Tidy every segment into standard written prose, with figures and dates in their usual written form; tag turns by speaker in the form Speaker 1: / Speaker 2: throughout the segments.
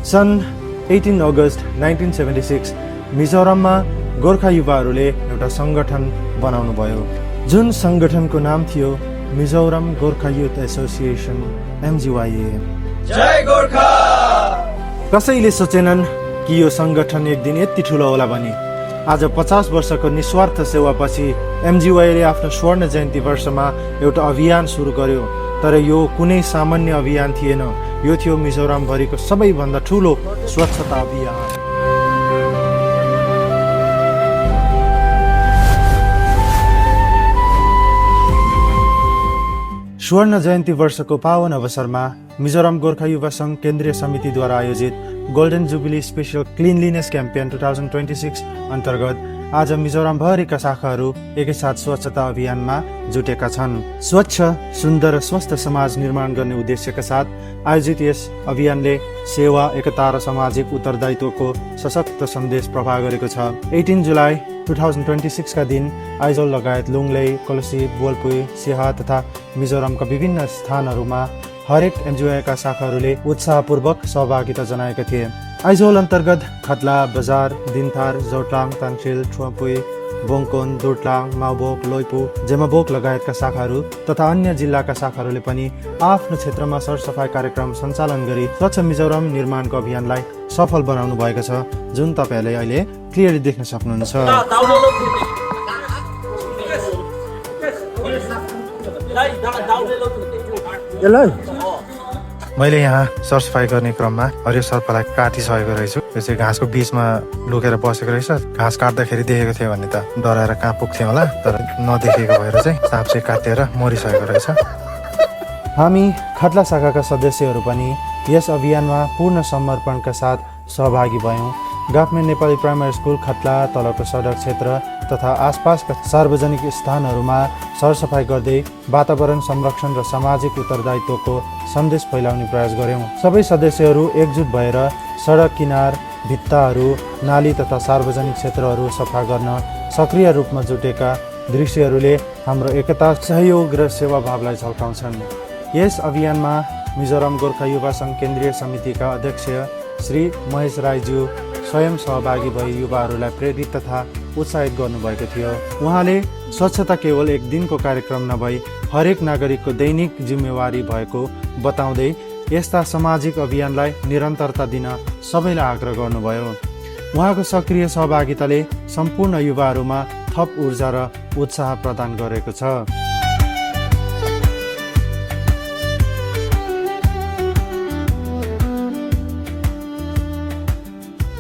Speaker 1: सन् 18 अगस्त 1976 मिजोरममा गोर्खा युवाहरूले एउटा सङ्गठन बनाउनु भयो, जुन सङ्गठनको नाम थियो Mizoram Gorkha youth association MGYA।
Speaker 2: जय गोर्खा।
Speaker 1: कसैले सोचेनन् कि यो सङ्गठन एक दिन यति ठुलो होला भनी। आज 50 वर्षको निस्वार्थ सेवापछि MGYA ले आफ्नो स्वर्ण जयन्ती वर्षमा एउटा अभियान सुरु गर्यो। तर यो कुनै सामान्य अभियान थिएन, यो थियो मिजोरमभरिको सबैभन्दा ठुलो स्वच्छता अभियान। स्वर्ण जयन्ती वर्षको पावन अवसरमा मिजोरम गोर्खा युवा सङ्घ केन्द्रीय समितिद्वारा आयोजित golden jubilee special cleanliness campaign 2026 अन्तर्गत आज मिजोरमभरिका शाखाहरू एकैसाथ स्वच्छता अभियानमा जुटेका छन्। स्वच्छ, सुन्दर र स्वस्थ समाज निर्माण गर्ने उद्देश्यका साथ आयोजित यस अभियानले सेवा, एकता र सामाजिक उत्तरदायित्वको सशक्त सन्देश प्रवाह गरेको छ। 18 जुलाई 2026 का दिन आइजोल लगायत लुङले, कलसी, बोलपुई, सिहा तथा मिजोरमका विभिन्न स्थानहरूमा हरेक MGYA का शाखाहरूले उत्साहपूर्वक सहभागिता जनाएका थिए। आइजोल अन्तर्गत खतला, बजार, दिनथार, जोटलाङ, ताङसिल, ठुवापुई, बोङकोन, दुर्टलाङ, माउबोक, लोइपु, जेमाबोक लगायतका शाखाहरू तथा अन्य जिल्लाका शाखाहरूले पनि आफ्नो क्षेत्रमा सरसफाइ कार्यक्रम सञ्चालन गरी स्वच्छ मिजोरम निर्माणको अभियानलाई सफल बनाउनु भएको छ, जुन तपाईँहरूले अहिले क्लियरली देख्न सक्नुहुन्छ। मैले यहाँ सरसफाइ गर्ने क्रममा हरियो सर्पलाई काटिसकेको रहेछु। यो चाहिँ घाँसको बिचमा लुकेर बसेको रहेछ। घाँस काट्दाखेरि देखेको थियो भने त डराएर कहाँ पुग्थ्यो होला, तर नदेखेको भएर चाहिँ साँपले काटेर मरिसकेको रहेछ। हामी खतला शाखाका सदस्यहरू पनि यस अभियानमा पूर्ण समर्पणका साथ सहभागी भयौँ। गभर्मेन्ट नेपाली प्राइमरी स्कुल खतला, तलको सडक क्षेत्र तथा आसपासका सार्वजनिक स्थानहरूमा सरसफाइ गर्दै वातावरण संरक्षण र सामाजिक उत्तरदायित्वको सन्देश फैलाउने प्रयास गर्यौँ। सबै सदस्यहरू एकजुट भएर सडक किनार, भित्ताहरू, नाली तथा सार्वजनिक क्षेत्रहरू सफा गर्न सक्रिय रूपमा जुटेका दृश्यहरूले हाम्रो एकता, सहयोग र सेवाभावलाई झल्काउँछन्। यस अभियानमा मिजोरम गोर्खा युवा सङ्घ केन्द्रीय समितिका अध्यक्ष श्री महेश राईज्यू स्वयं सहभागी भई युवाहरूलाई प्रेरित तथा उत्साहित गर्नुभएको थियो। उहाँले स्वच्छता केवल एक दिनको कार्यक्रम नभई हरेक नागरिकको दैनिक जिम्मेवारी भएको बताउँदै यस्ता सामाजिक अभियानलाई निरन्तरता दिन सबैलाई आग्रह गर्नुभयो। उहाँको सक्रिय सहभागिताले सम्पूर्ण युवाहरूमा थप ऊर्जा र उत्साह प्रदान गरेको छ।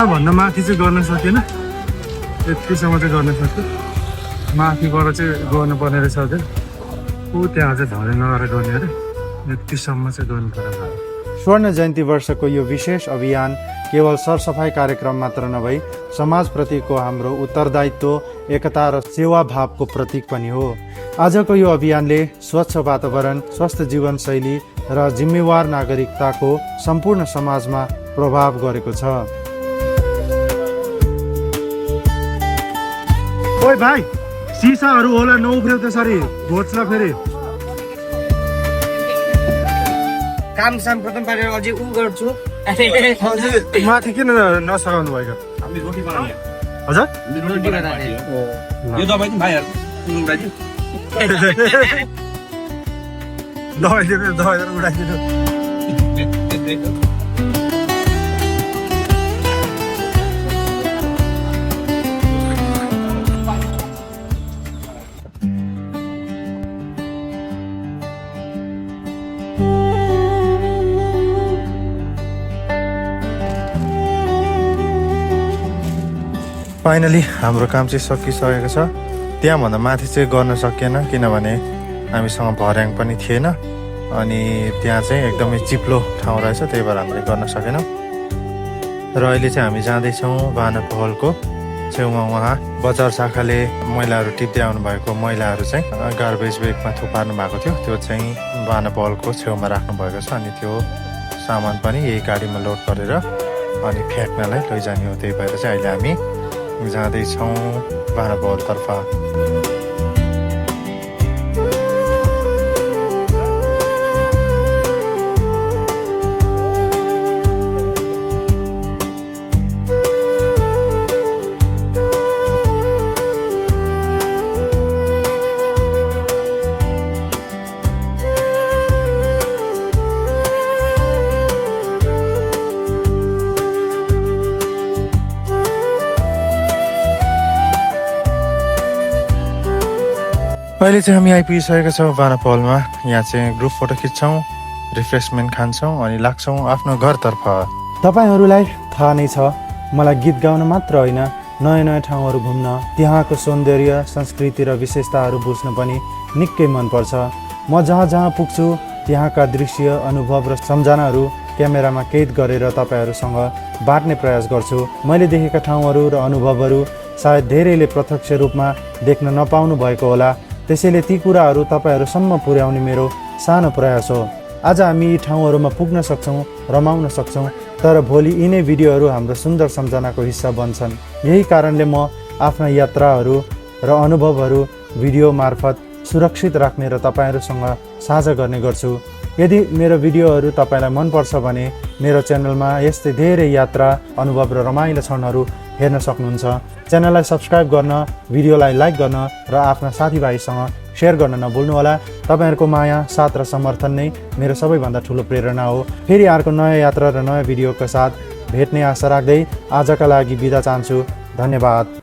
Speaker 1: भन्दा माथि चाहिँ गर्न सकेन, यतिसम्म चाहिँ गर्न सक्यो। माथिबाट चाहिँ गर्नुपर्ने रहेछ अझै, ऊ त्यहाँ चाहिँ झरे नगरेर गर्ने अरे, यतिसम्म चाहिँ गर्नु पर्यो। स्वर्ण जयन्ती वर्षको यो विशेष अभियान केवल सरसफाइ कार्यक्रम मात्र नभई समाजप्रतिको हाम्रो उत्तरदायित्व, एकता र सेवाभावको प्रतीक पनि हो। आजको यो अभियानले स्वच्छ वातावरण, स्वस्थ जीवनशैली र जिम्मेवार नागरिकताको सम्पूर्ण समाजमा प्रभाव गरेको छ। ओइ भाइ, सिसाहरू होला नउफ्रेउ त्यसरी, घोच्ला फेरि।
Speaker 3: काम प्रथम पारेर अझै उ गर्छु।
Speaker 1: माथि किन नसघाउनु भएको? हजुर
Speaker 3: रोटी बनाउने
Speaker 2: यो दबाई नि भाइहरु उडाइदिनु।
Speaker 1: दबाई उडाइदिनु। फाइनली हाम्रो काम चाहिँ सकिसकेको छ। त्यहाँभन्दा माथि चाहिँ गर्न सकिएन, किनभने हामीसँग भर्याङ पनि थिएन, अनि त्यहाँ चाहिँ एकदमै चिप्लो ठाउँ रहेछ, त्यही भएर हामीले गर्न सकेनौँ। र अहिले चाहिँ हामी जाँदैछौँ भानप हलको छेउमा। उहाँ बजार शाखाले मैलाहरू टिप्दै आउनुभएको मैलाहरू चाहिँ गार्बेज ब्यागमा थुपार्नु भएको थियो, त्यो चाहिँ भानप हलको छेउमा राख्नुभएको छ। अनि त्यो सामान पनि यही गाडीमा लोड गरेर अनि फ्याँक्नलाई लैजाने हो। त्यही भएर चाहिँ अहिले हामी जाँदैछौँ भानप हलतर्फ। अहिले चाहिँ हामी आइपुगिसकेका छौँ बानापोलमा। यहाँ चाहिँ ग्रुप फोटो खिच्छौँ, रिफ्रेसमेन्ट खान्छौँ अनि लाग्छौँ आफ्नो घरतर्फ। तपाईँहरूलाई थाहा नै छ, मलाई गीत गाउन मात्र होइन, नयाँ नयाँ ठाउँहरू घुम्न, त्यहाँको सौन्दर्य, संस्कृति र विशेषताहरू बुझ्न पनि निकै मनपर्छ। म जहाँ जहाँ पुग्छु त्यहाँका दृश्य, अनुभव र सम्झनाहरू क्यामेरामा कैद गरेर तपाईँहरूसँग बाँड्ने प्रयास गर्छु। मैले देखेका ठाउँहरू र अनुभवहरू सायद धेरैले प्रत्यक्ष रूपमा देख्न नपाउनु भएको होला, त्यसैले ती कुराहरू तपाईँहरूसम्म पुर्याउने मेरो सानो प्रयास हो। आज हामी यी ठाउँहरूमा पुग्न सक्छौँ, रमाउन सक्छौँ, तर भोलि यिनै भिडियोहरू हाम्रो सुन्दर सम्झनाको हिस्सा बन्छन्। यही कारणले म आफ्ना यात्राहरू र अनुभवहरू भिडियो मार्फत सुरक्षित राख्ने र तपाईँहरूसँग साझा गर्ने गर्छु। यदि मेरो भिडियोहरू तपाईँलाई मनपर्छ भने मेरो च्यानलमा यस्तै धेरै यात्रा, अनुभव र रमाइलो क्षणहरू हेर्न सक्नुहुन्छ। च्यानललाई सब्सक्राइब गर्न, भिडियोलाई लाइक गर्न र आफ्ना साथीभाइसँग सेयर गर्न नभुल्नुहोला। तपाईँहरूको माया, साथ र समर्थन नै मेरो सबैभन्दा ठुलो प्रेरणा हो। फेरि अर्को नयाँ यात्रा र नयाँ भिडियोका साथ भेट्ने आशा राख्दै आजका लागि बिदा चाहन्छु। धन्यवाद।